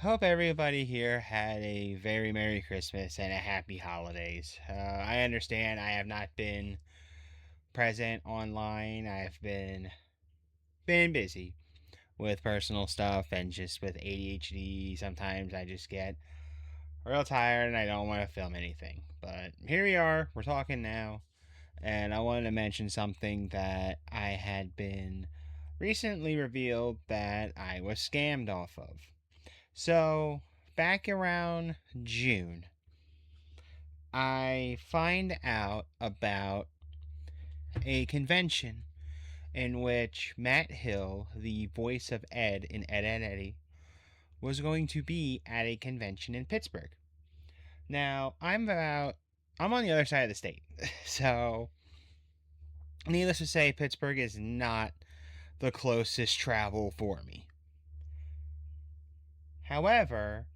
Hope everybody here had a very Merry Christmas and a Happy Holidays. I understand I have not been present online. I've been busy with personal stuff and just with ADHD. Sometimes I just get real tired and I don't want to film anything. But here we are. We're talking now, and I wanted to mention something that I had been recently revealed that I was scammed off of. So, back around June, I find out about a convention in which Matt Hill, the voice of Ed in Ed, Ed, Eddy, was going to be at a convention in Pittsburgh. Now, I'm on the other side of the state. So, needless to say, Pittsburgh is not the closest travel for me. However,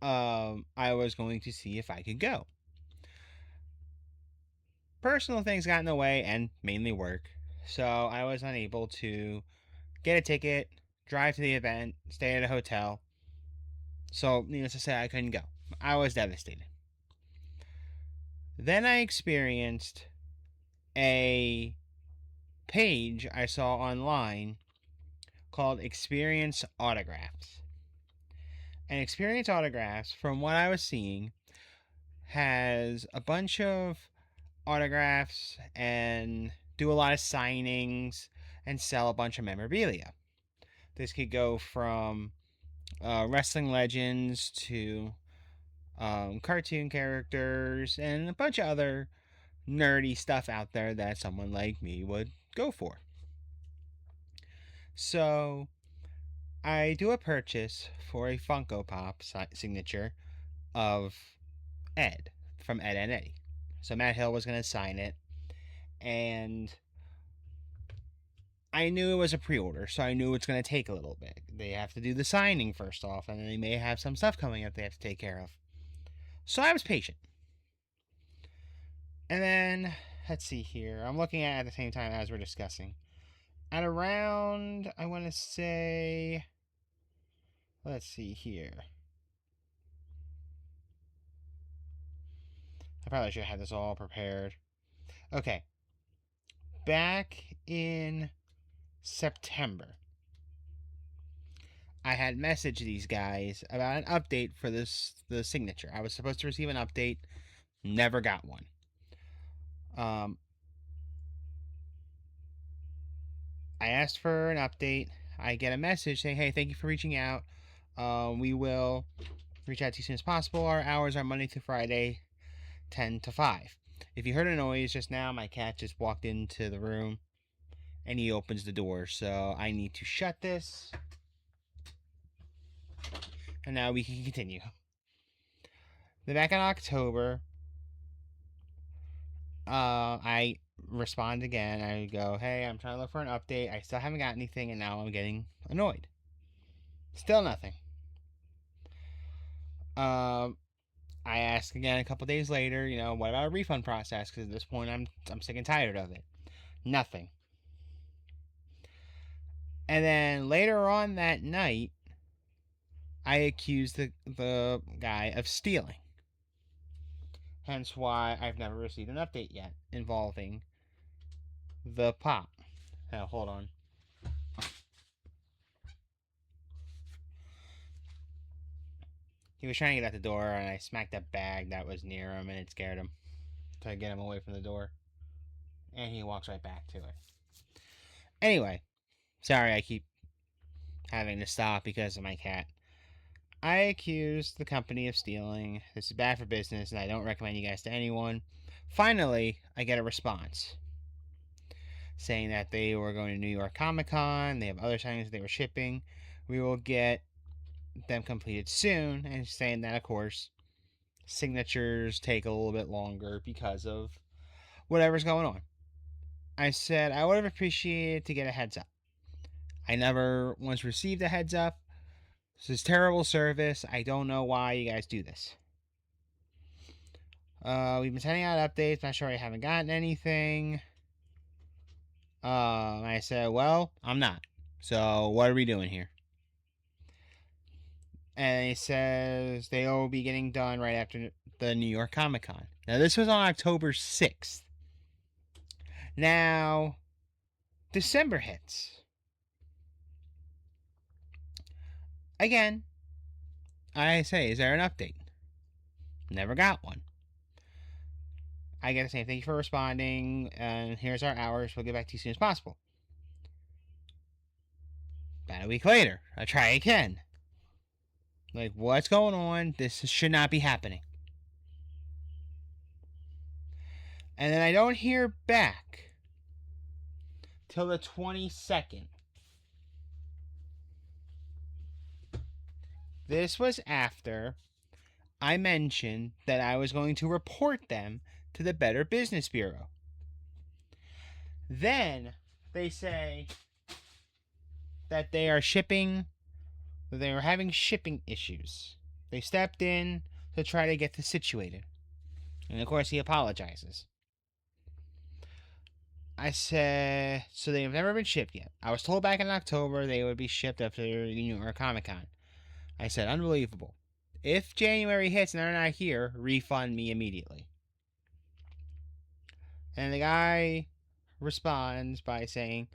I was going to see if I could go. Personal things got in the way, and mainly work, so I was unable to get a ticket, drive to the event, stay at a hotel. So, needless to say, I couldn't go. I was devastated. Then I experienced a page I saw online called Xperience Autographs. And Xperience Autographs, from what I was seeing, has a bunch of autographs and do a lot of signings and sell a bunch of memorabilia. This could go from wrestling legends to cartoon characters and a bunch of other nerdy stuff out there that someone like me would go for. So I do a purchase for a Funko Pop signature of Ed from Ed and Eddy. So Matt Hill was going to sign it, and I knew it was a pre-order, so I knew it's going to take a little bit. They have to do the signing first off, and then they may have some stuff coming up they have to take care of. So I was patient. And then, let's see here. I'm looking at it at the same time as we're discussing. At around, I want to say, let's see here. I probably should have had this all prepared. Okay. Back in September, I had messaged these guys about an update for the signature. I was supposed to receive an update, never got one. I asked for an update. I get a message saying, "Hey, thank you for reaching out. We will reach out to you as soon as possible. Our hours are Monday through Friday, 10 to 5." If you heard a noise just now, my cat just walked into the room and he opens the door. So I need to shut this. And now we can continue. Then back in October, I respond again. I go, "Hey, I'm trying to look for an update. I still haven't got anything, and now I'm getting annoyed. Still nothing." Um, I ask again a couple days later, what about a refund process? Because at this point, I'm sick and tired of it. Nothing. And then later on that night, I accused the guy of stealing. Hence why I've never received an update yet involving the pop. Now, hold on. He was trying to get out the door, and I smacked a bag that was near him, and it scared him. To get him away from the door. And he walks right back to it. Anyway, sorry I keep having to stop because of my cat. I accused the company of stealing. This is bad for business, and I don't recommend you guys to anyone. Finally, I get a response saying that they were going to New York Comic Con. They have other signings they were shipping. We will get them completed soon, and saying that, of course, signatures take a little bit longer because of whatever's going on. I said I would have appreciated to get a heads up. I never once received a heads up. This is terrible service. I don't know why you guys do this. We've been sending out updates. Not sure I haven't gotten anything. I said, well, I'm not. So what are we doing here? And he says they will be getting done right after the New York Comic Con. Now, this was on October 6th. Now, December hits. Again, I say, is there an update? Never got one. I get the same. Thank you for responding, and here's our hours. We'll get back to you as soon as possible. About a week later, I try again. Like, what's going on? This should not be happening. And then I don't hear back till the 22nd. This was after I mentioned that I was going to report them to the Better Business Bureau. Then they say that they are having shipping issues. They stepped in to try to get this situated. And of course, he apologizes. I said, so they have never been shipped yet. I was told back in October they would be shipped after New York Comic Con. I said, unbelievable. If January hits and they're not here, refund me immediately. And the guy responds by saying,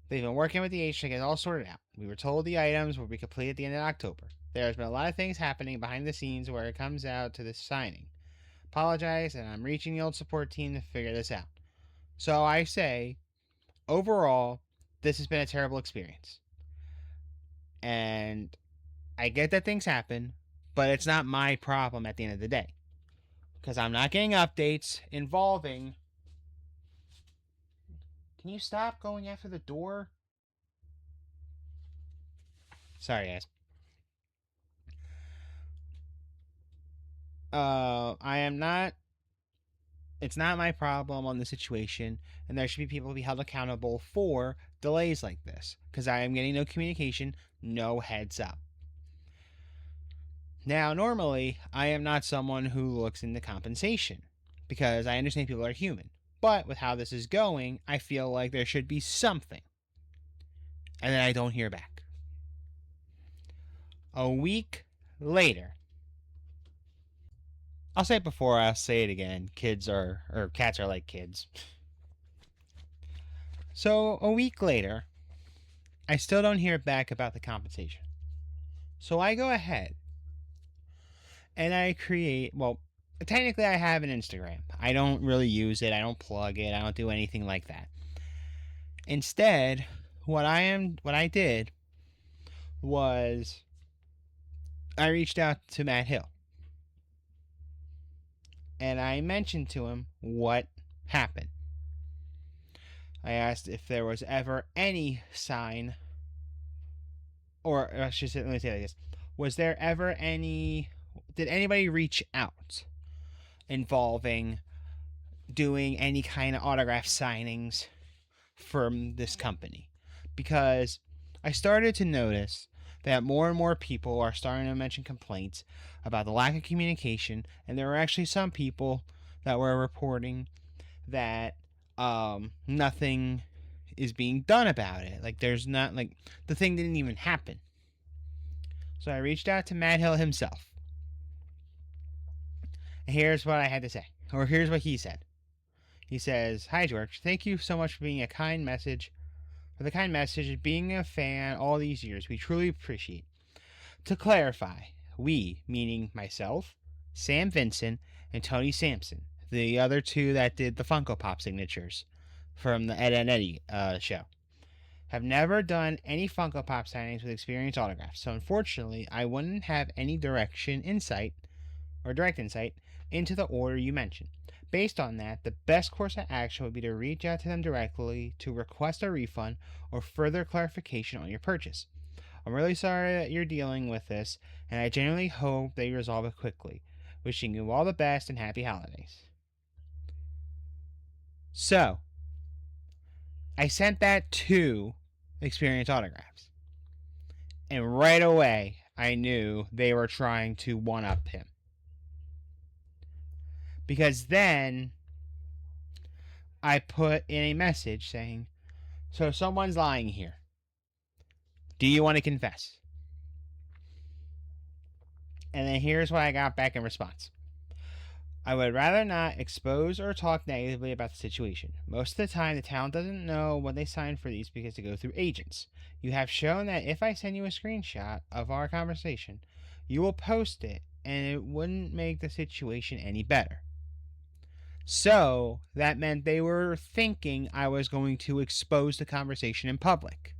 they've been working with the agency to get it all sorted out. We were told the items will be complete at the end of October. There's been a lot of things happening behind the scenes where it comes out to this signing. Apologize, and I'm reaching the old support team to figure this out. So I say, overall, this has been a terrible experience. And I get that things happen, but it's not my problem at the end of the day. Because I'm not getting updates involving... Can you stop going after the door? Sorry, guys. I am not... It's not my problem on the situation, and there should be people to be held accountable for delays like this. Because I am getting no communication, no heads up. Now, normally, I am not someone who looks into compensation, because I understand people are human. But with how this is going, I feel like there should be something. And then I don't hear back. A week later. I'll say it before, I'll say it again. Cats are like kids. So, a week later, I still don't hear back about the compensation. So I go ahead and I create, technically I have an Instagram. I don't really use it. I don't plug it. I don't do anything like that. Instead, what I did was I reached out to Matt Hill. And I mentioned to him what happened. I asked if there was ever any sign, or I should say, let me say it like this. Was there ever any, did anybody reach out involving doing any kind of autograph signings from this company? Because I started to notice that more and more people are starting to mention complaints about the lack of communication, and there were actually some people that were reporting that nothing is being done about it. Like, there's not, like, the thing didn't even happen. So I reached out to Matt Hill himself. And here's what I had to say. Or here's what he said. He says, "Hi, George. Thank you so much for being a kind message. For the kind message, being a fan all these years. We truly appreciate. To clarify, we, meaning myself, Sam Vincent, and Tony Sampson, the other two that did the Funko Pop signatures from the Ed and Eddy show, have never done any Funko Pop signings with Xperience Autographs. So unfortunately, I wouldn't have any direct insight into the order you mentioned. Based on that, the best course of action would be to reach out to them directly to request a refund or further clarification on your purchase. I'm really sorry that you're dealing with this, and I genuinely hope that you resolve it quickly. Wishing you all the best and happy holidays." So, I sent that to Xperience Autographs. And right away, I knew they were trying to one-up him. Because then, I put in a message saying, "So someone's lying here. Do you want to confess?" And then here's what I got back in response. I would rather not expose or talk negatively about the situation. Most of the time, the town doesn't know when they sign for these because they go through agents. You have shown that if I send you a screenshot of our conversation, you will post it, and it wouldn't make the situation any better. So, that meant they were thinking I was going to expose the conversation in public.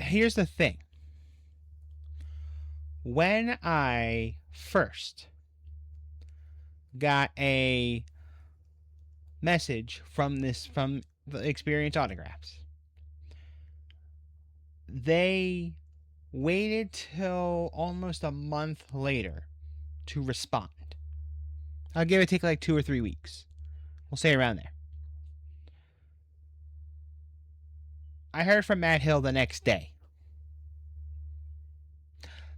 Here's the thing. When I first got a message from the Xperience Autographs, they waited till almost a month later to respond. I'll give it take like 2 or 3 weeks. We'll say around there. I heard from Matt Hill the next day.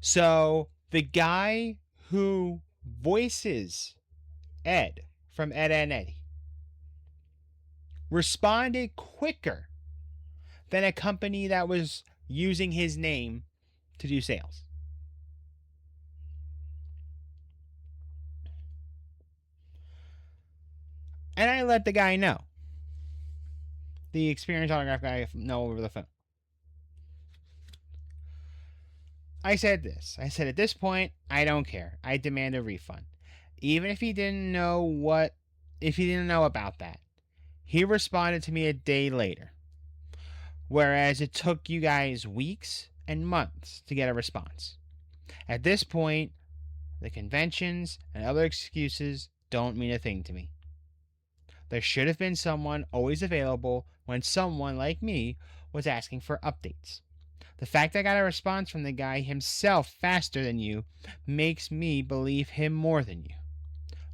So the guy who voices Ed from Ed and Eddy responded quicker than a company that was using his name to do sales. And I let the guy know. The Xperience Autograph guy know over the phone. I said this. I said, at this point, I don't care. I demand a refund. Even if he didn't know about that. He responded to me a day later. Whereas it took you guys weeks and months to get a response. At this point, the conventions and other excuses don't mean a thing to me. There should have been someone always available when someone like me was asking for updates. The fact I got a response from the guy himself faster than you makes me believe him more than you.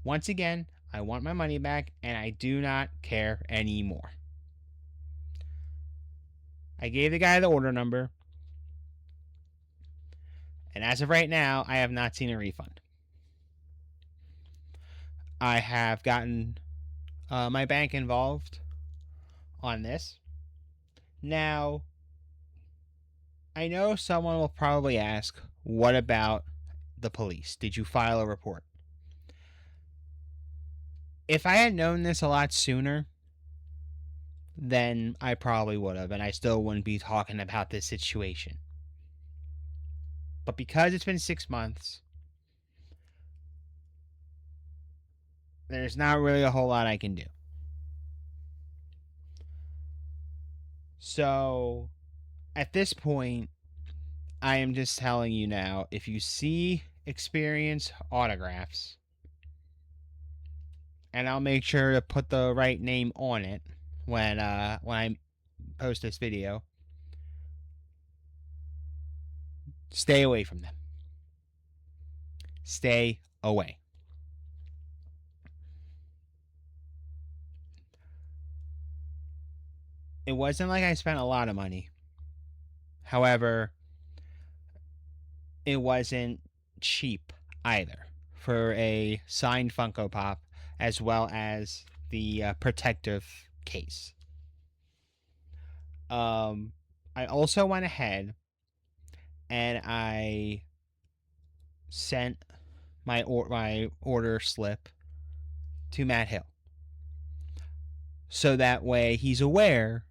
Once again, I want my money back and I do not care anymore. I gave the guy the order number, and as of right now, I have not seen a refund. I have gotten my bank involved on this. Now, I know someone will probably ask, what about the police? Did you file a report? If I had known this a lot sooner, then I probably would have, and I still wouldn't be talking about this situation. But because it's been 6 months, there's not really a whole lot I can do. So, at this point, I am just telling you now, if you see Xperience Autographs, and I'll make sure to put the right name on it when I post this video, stay away from them. Stay away. It wasn't like I spent a lot of money. However, it wasn't cheap either for a signed Funko Pop as well as the protective case. I also went ahead and I sent my order slip to Matt Hill, so that way he's aware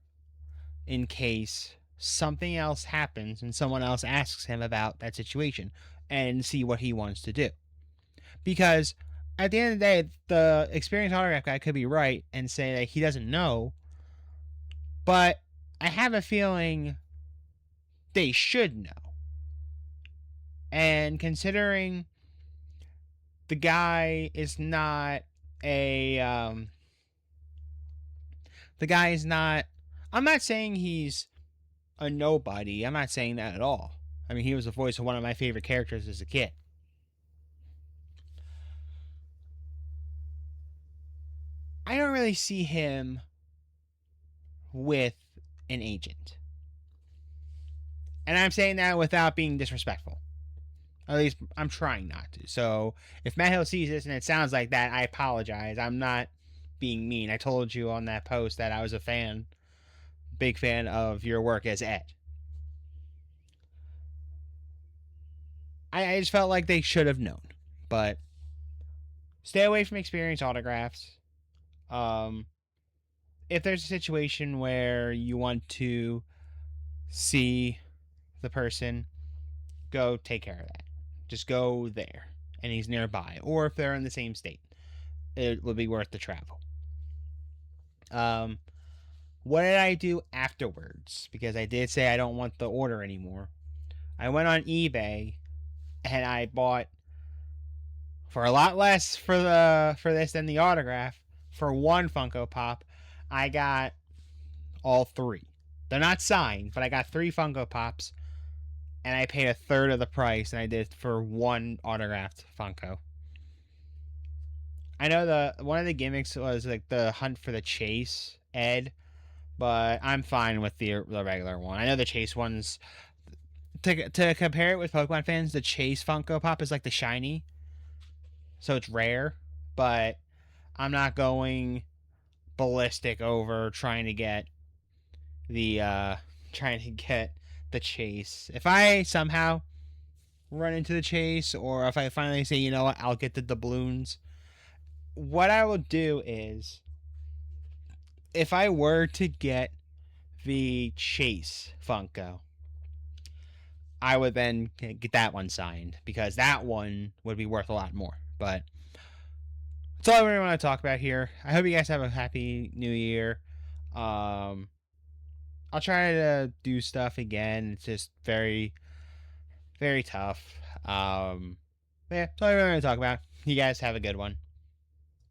in case something else happens and someone else asks him about that situation, and see what he wants to do. Because at the end of the day, the Xperience Autograph guy could be right and say that he doesn't know, but I have a feeling they should know. And considering the guy is not I'm not saying he's a nobody. I'm not saying that at all. I mean, he was the voice of one of my favorite characters as a kid. I don't really see him with an agent. And I'm saying that without being disrespectful. At least I'm trying not to. So if Matt Hill sees this and it sounds like that, I apologize. I'm not being mean. I told you on that post that I was a fan, big fan of your work as Ed. I just felt like they should have known. But stay away from Xperience Autographs. Um, if there's a situation where you want to see the person, go take care of that. Just go there, and he's nearby, or if they're in the same state, it would be worth the travel. What did I do afterwards? Because I did say I don't want the order anymore. I went on eBay and I bought for a lot less for this than the autograph. For one Funko Pop, I got all three. They're not signed, but I got three Funko Pops, and I paid a third of the price than I did for one autographed Funko. I know one of the gimmicks was like the hunt for the chase Ed, but I'm fine with the regular one. I know the chase ones. To compare it with Pokemon fans, the chase Funko Pop is like the shiny, so it's rare. But I'm not going ballistic over trying to get the chase. If I somehow run into the chase, or if I finally say, you know what, I'll get the doubloons. What I will do is, if I were to get the chase Funko, I would then get that one signed, because that one would be worth a lot more. But that's all I really want to talk about here. I hope you guys have a happy new year. I'll try to do stuff again. It's just very, very tough. Yeah, that's all I really want to talk about. You guys have a good one.